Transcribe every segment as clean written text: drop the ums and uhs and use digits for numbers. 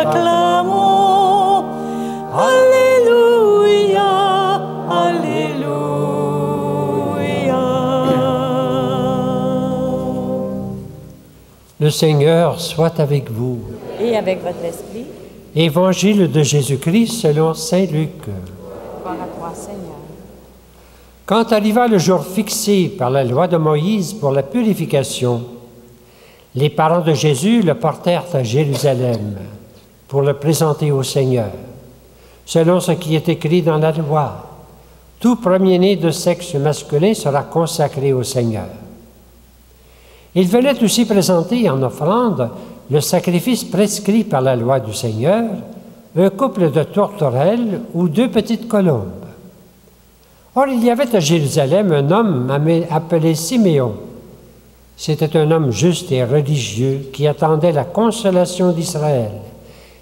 acclamons. Alléluia, Alléluia. Le Seigneur soit avec vous. Et avec votre esprit. Évangile de Jésus-Christ selon saint Luc. Gloire à toi, Seigneur. Quand arriva le jour fixé par la loi de Moïse pour la purification, les parents de Jésus le portèrent à Jérusalem pour le présenter au Seigneur, selon ce qui est écrit dans la loi. Tout premier-né de sexe masculin sera consacré au Seigneur. Il venait aussi présenter en offrande le sacrifice prescrit par la loi du Seigneur, un couple de tourterelles ou 2 petites colombes. Or, il y avait à Jérusalem un homme appelé Siméon. C'était un homme juste et religieux qui attendait la consolation d'Israël,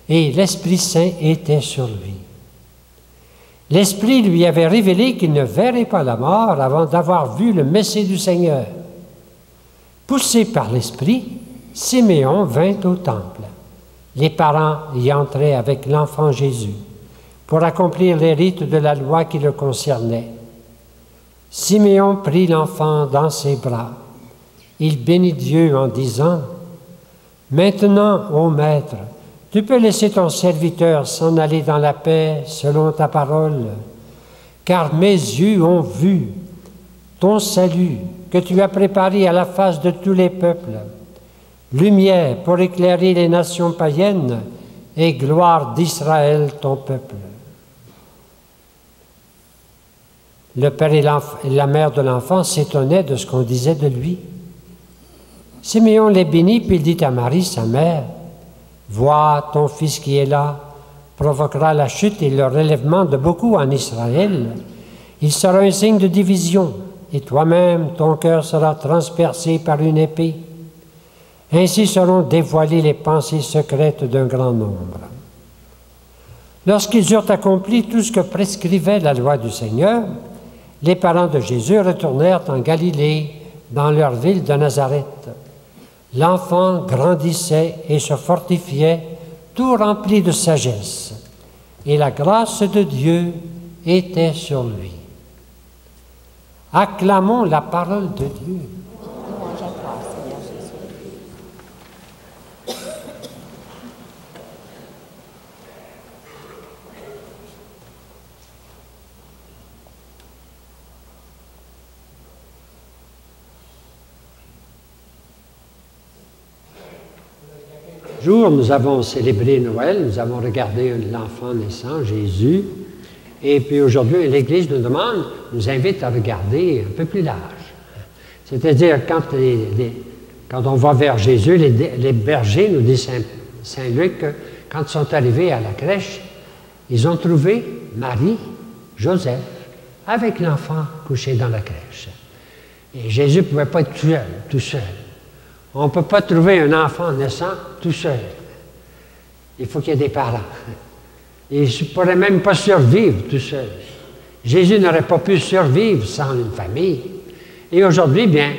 et l'Esprit Saint était sur lui. L'Esprit lui avait révélé qu'il ne verrait pas la mort avant d'avoir vu le Messie du Seigneur. Poussé par l'Esprit, Siméon vint au temple. Les parents y entraient avec l'enfant Jésus pour accomplir les rites de la loi qui le concernaient. Siméon prit l'enfant dans ses bras. Il bénit Dieu en disant, « Maintenant, ô Maître, tu peux laisser ton serviteur s'en aller dans la paix selon ta parole, car mes yeux ont vu ton salut que tu as préparé à la face de tous les peuples, lumière pour éclairer les nations païennes et gloire d'Israël, ton peuple. » Le père et la mère de l'enfant s'étonnaient de ce qu'on disait de lui. Siméon les bénit, puis il dit à Marie, sa mère, « Vois, ton fils qui est là provoquera la chute et le relèvement de beaucoup en Israël. Il sera un signe de division, et toi-même, ton cœur sera transpercé par une épée. Ainsi seront dévoilées les pensées secrètes d'un grand nombre. » Lorsqu'ils eurent accompli tout ce que prescrivait la loi du Seigneur, les parents de Jésus retournèrent en Galilée, dans leur ville de Nazareth. L'enfant grandissait et se fortifiait, tout rempli de sagesse, et la grâce de Dieu était sur lui. Acclamons la parole de Dieu. Louange à toi, Seigneur Jésus. Jour, nous avons célébré Noël, nous avons regardé l'enfant naissant, Jésus, et puis aujourd'hui, l'Église nous invite à regarder un peu plus large. C'est-à-dire, quand on va vers Jésus, les bergers, nous dit Saint Luc, que quand ils sont arrivés à la crèche, ils ont trouvé Marie, Joseph, avec l'enfant couché dans la crèche. Et Jésus ne pouvait pas être tout seul. On ne peut pas trouver un enfant naissant tout seul. Il faut qu'il y ait des parents. Il ne pourrait même pas survivre tout seul. Jésus n'aurait pas pu survivre sans une famille. Et aujourd'hui, bien,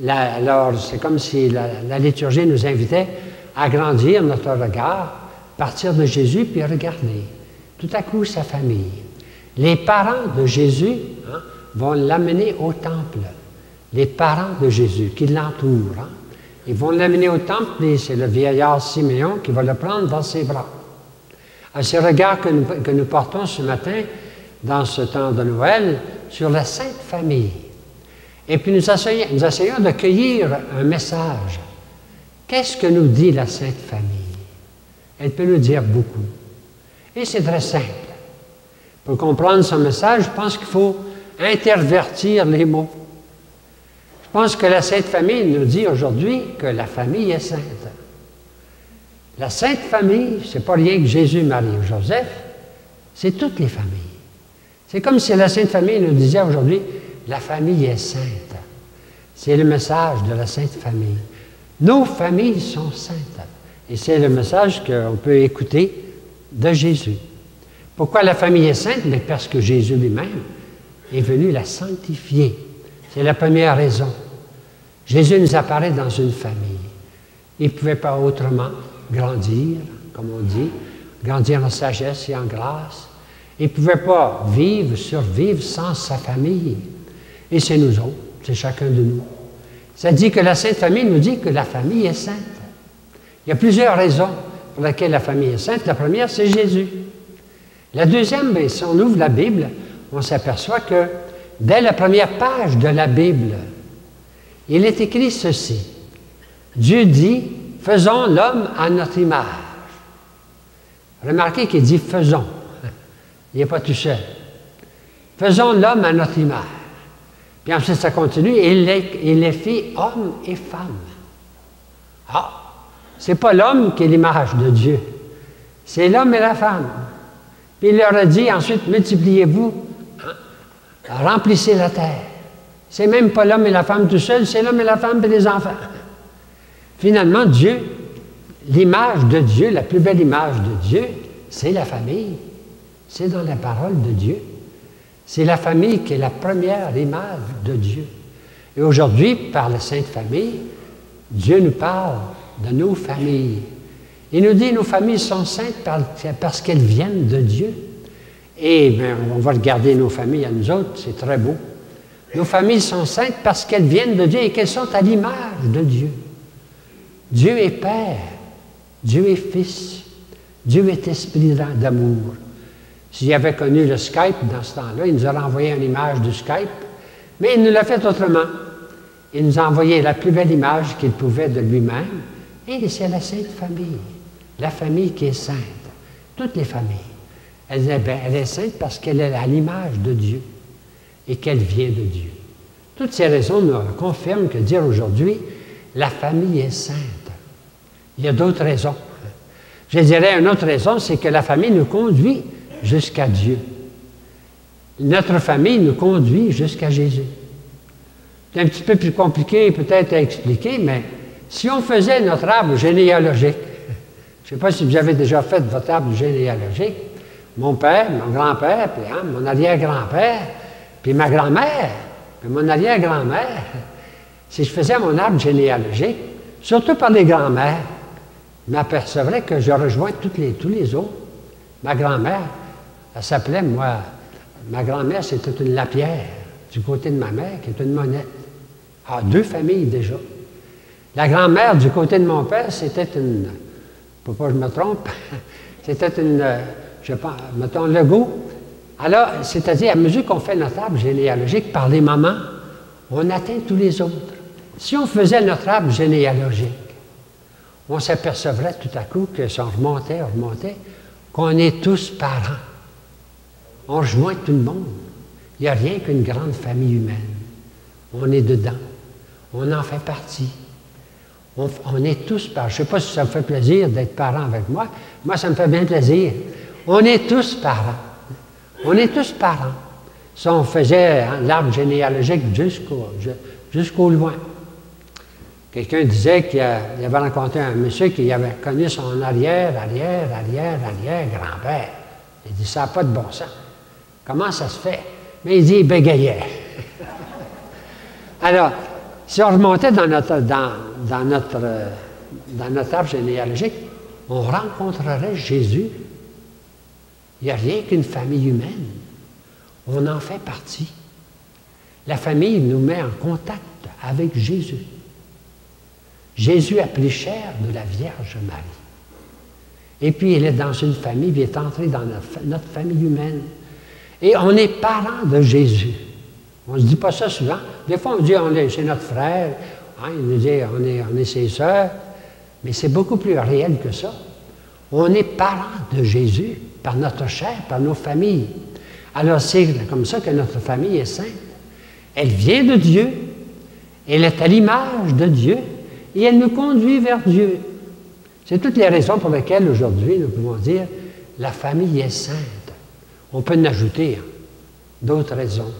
alors c'est comme si la liturgie nous invitait à grandir notre regard, partir de Jésus, puis regarder tout à coup sa famille. Les parents de Jésus vont l'amener au temple. Les parents de Jésus qui l'entourent. Ils vont l'amener au temple et c'est le vieillard Siméon qui va le prendre dans ses bras. À ce regard que nous portons ce matin, dans ce temps de Noël, sur la Sainte Famille. Et puis nous essayons de cueillir un message. Qu'est-ce que nous dit la Sainte Famille? Elle peut nous dire beaucoup. Et c'est très simple. Pour comprendre son message, je pense qu'il faut intervertir les mots. Je pense que la Sainte Famille nous dit aujourd'hui que la famille est sainte. La Sainte Famille, ce n'est pas rien que Jésus, Marie ou Joseph, c'est toutes les familles. C'est comme si la Sainte Famille nous disait aujourd'hui, la famille est sainte. C'est le message de la Sainte Famille. Nos familles sont saintes. Et c'est le message qu'on peut écouter de Jésus. Pourquoi la famille est sainte? Mais parce que Jésus lui-même est venu la sanctifier. C'est la première raison. Jésus nous apparaît dans une famille. Il ne pouvait pas autrement grandir comme on dit, grandir en sagesse et en grâce. Il ne pouvait pas survivre sans sa famille. Et c'est nous autres, c'est chacun de nous. Ça dit que la Sainte Famille nous dit que la famille est sainte. Il y a plusieurs raisons pour lesquelles la famille est sainte. La première, c'est Jésus. La deuxième, bien, si on ouvre la Bible, on s'aperçoit que dès la première page de la Bible, il est écrit ceci. Dieu dit, faisons l'homme à notre image. Remarquez qu'il dit faisons. Il n'est pas tout seul. Faisons l'homme à notre image. Puis ensuite, ça continue, il les fit hommes et femmes. Ah, c'est pas l'homme qui est l'image de Dieu. C'est l'homme et la femme. Puis il leur a dit ensuite, multipliez-vous, remplissez la terre. C'est même pas l'homme et la femme tout seul, c'est l'homme et la femme et les enfants. Finalement, Dieu, l'image de Dieu, la plus belle image de Dieu, c'est la famille. C'est dans la parole de Dieu. C'est la famille qui est la première image de Dieu. Et aujourd'hui, par la Sainte Famille, Dieu nous parle de nos familles. Il nous dit que nos familles sont saintes parce qu'elles viennent de Dieu. Et bien, on va regarder nos familles à nous autres, c'est très beau. Nos familles sont saintes parce qu'elles viennent de Dieu et qu'elles sont à l'image de Dieu. Dieu est Père, Dieu est Fils, Dieu est Esprit d'amour. S'il avait connu le Skype dans ce temps-là, il nous aurait envoyé une image du Skype, mais il nous l'a fait autrement. Il nous a envoyé la plus belle image qu'il pouvait de lui-même, et c'est la Sainte Famille, la famille qui est sainte, toutes les familles. Elle est sainte parce qu'elle est à l'image de Dieu et qu'elle vient de Dieu. Toutes ces raisons nous confirment que dire aujourd'hui, la famille est sainte. Il y a d'autres raisons. Je dirais une autre raison, c'est que la famille nous conduit jusqu'à Dieu. Notre famille nous conduit jusqu'à Jésus. C'est un petit peu plus compliqué peut-être à expliquer, mais si on faisait notre arbre généalogique, je ne sais pas si vous avez déjà fait votre arbre généalogique, mon père, mon grand-père, puis mon arrière-grand-père, puis ma grand-mère, puis mon arrière-grand-mère, si je faisais mon arbre généalogique, surtout par les grands-mères, je m'apercevrais que je rejoins tous les autres. Ma grand-mère, elle s'appelait, ma grand-mère, c'était une Lapierre, du côté de ma mère, qui est une Monette. Ah, 2 familles déjà. La grand-mère, du côté de mon père, c'était une, pour pas que je me trompe, c'était une, je pense, mettons, Legault. Alors, c'est-à-dire, à mesure qu'on fait notre arbre généalogique par les mamans, on atteint tous les autres. Si on faisait notre arbre généalogique, on s'apercevrait tout à coup que si on remontait, qu'on est tous parents. On rejoint tout le monde. Il n'y a rien qu'une grande famille humaine. On est dedans. On en fait partie. On est tous parents. Je ne sais pas si ça vous fait plaisir d'être parent avec moi. Moi, ça me fait bien plaisir. On est tous parents. On est tous parents. Si on faisait l'arbre généalogique jusqu'au loin. Quelqu'un disait qu'il avait rencontré un monsieur qui avait connu son arrière-grand-père. Il dit, ça n'a pas de bon sens. Comment ça se fait? Mais il dit, il bégayait. Alors, si on remontait dans notre arbre généalogique, on rencontrerait Jésus. Il n'y a rien qu'une famille humaine. On en fait partie. La famille nous met en contact avec Jésus. Jésus a pris chair de la Vierge Marie. Et puis, il est dans une famille, il est entré dans notre famille humaine. Et on est parents de Jésus. On ne se dit pas ça souvent. Des fois, on dit, c'est notre frère. Hein, il nous dit, on est ses sœurs. Mais c'est beaucoup plus réel que ça. On est parents de Jésus par notre chair, par nos familles. Alors, c'est comme ça que notre famille est sainte. Elle vient de Dieu. Elle est à l'image de Dieu. Et elle nous conduit vers Dieu. C'est toutes les raisons pour lesquelles aujourd'hui nous pouvons dire la famille est sainte. On peut en ajouter d'autres raisons.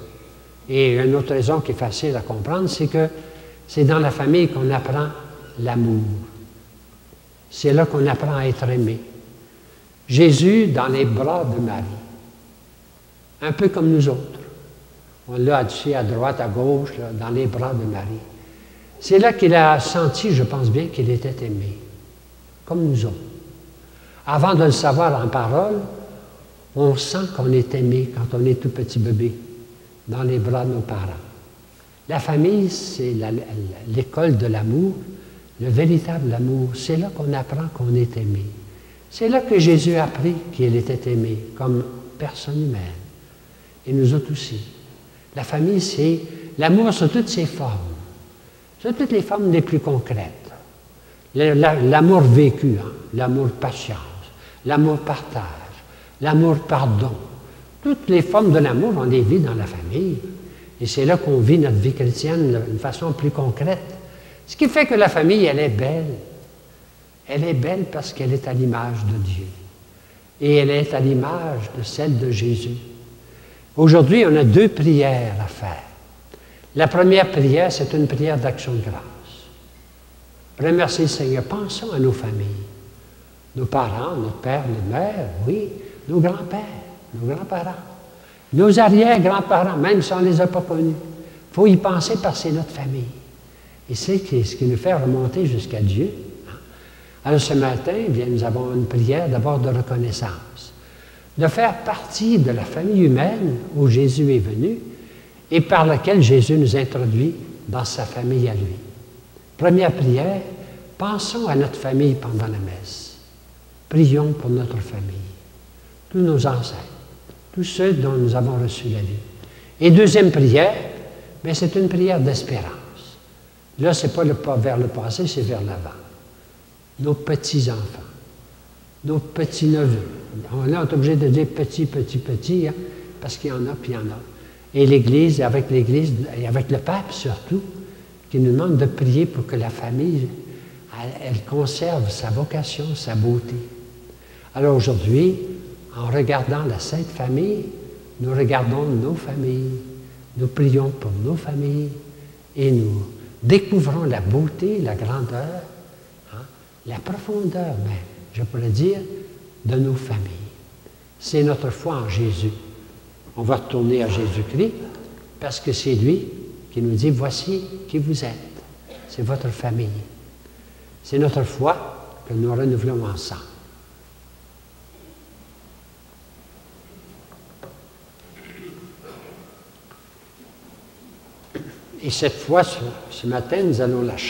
Et une autre raison qui est facile à comprendre, c'est que c'est dans la famille qu'on apprend l'amour. C'est là qu'on apprend à être aimé. Jésus dans les bras de Marie. Un peu comme nous autres. On l'a ici à droite, à gauche, là, dans les bras de Marie. C'est là qu'il a senti, je pense bien, qu'il était aimé, comme nous autres. Avant de le savoir en parole, on sent qu'on est aimé quand on est tout petit bébé dans les bras de nos parents. La famille, c'est l'école de l'amour, le véritable amour. C'est là qu'on apprend qu'on est aimé. C'est là que Jésus a appris qu'il était aimé comme personne humaine. Et nous autres aussi. La famille, c'est l'amour sous toutes ses formes, sous toutes les formes les plus concrètes. L'amour vécu, hein, l'amour patience, l'amour partage, l'amour pardon. Toutes les formes de l'amour, on les vit dans la famille. Et c'est là qu'on vit notre vie chrétienne d'une façon plus concrète. Ce qui fait que la famille, elle est belle. Elle est belle parce qu'elle est à l'image de Dieu. Et elle est à l'image de celle de Jésus. Aujourd'hui, on a 2 prières à faire. La première prière, c'est une prière d'action de grâce. Remercier le Seigneur. Pensons à nos familles. Nos parents, notre père, nos mères, oui, nos grands-pères, nos grands-parents. Nos arrière-grands-parents, même si on ne les a pas connus. Il faut y penser parce que c'est notre famille. Et c'est ce qui nous fait remonter jusqu'à Dieu. Alors ce matin, bien, nous avons une prière d'abord de reconnaissance, de faire partie de la famille humaine où Jésus est venu et par laquelle Jésus nous introduit dans sa famille à lui. Première prière, pensons à notre famille pendant la messe. Prions pour notre famille, tous nos ancêtres, tous ceux dont nous avons reçu la vie. Et deuxième prière, bien, c'est une prière d'espérance. Là, ce n'est pas le pas vers le passé, c'est vers l'avant. Nos petits-enfants, nos petits-neveux. On est obligé de dire petit, hein, parce qu'il y en a, puis il y en a. Et l'Église, et avec le pape surtout, qui nous demande de prier pour que la famille, elle conserve sa vocation, sa beauté. Alors aujourd'hui, en regardant la Sainte Famille, nous regardons nos familles, nous prions pour nos familles et nous découvrons la beauté, la grandeur, hein, la profondeur même, je pourrais dire, de nos familles. C'est notre foi en Jésus. On va retourner à Jésus-Christ parce que c'est lui qui nous dit, voici qui vous êtes. C'est votre famille. C'est notre foi que nous renouvelons ensemble. Et cette foi, ce matin, nous allons la chanter.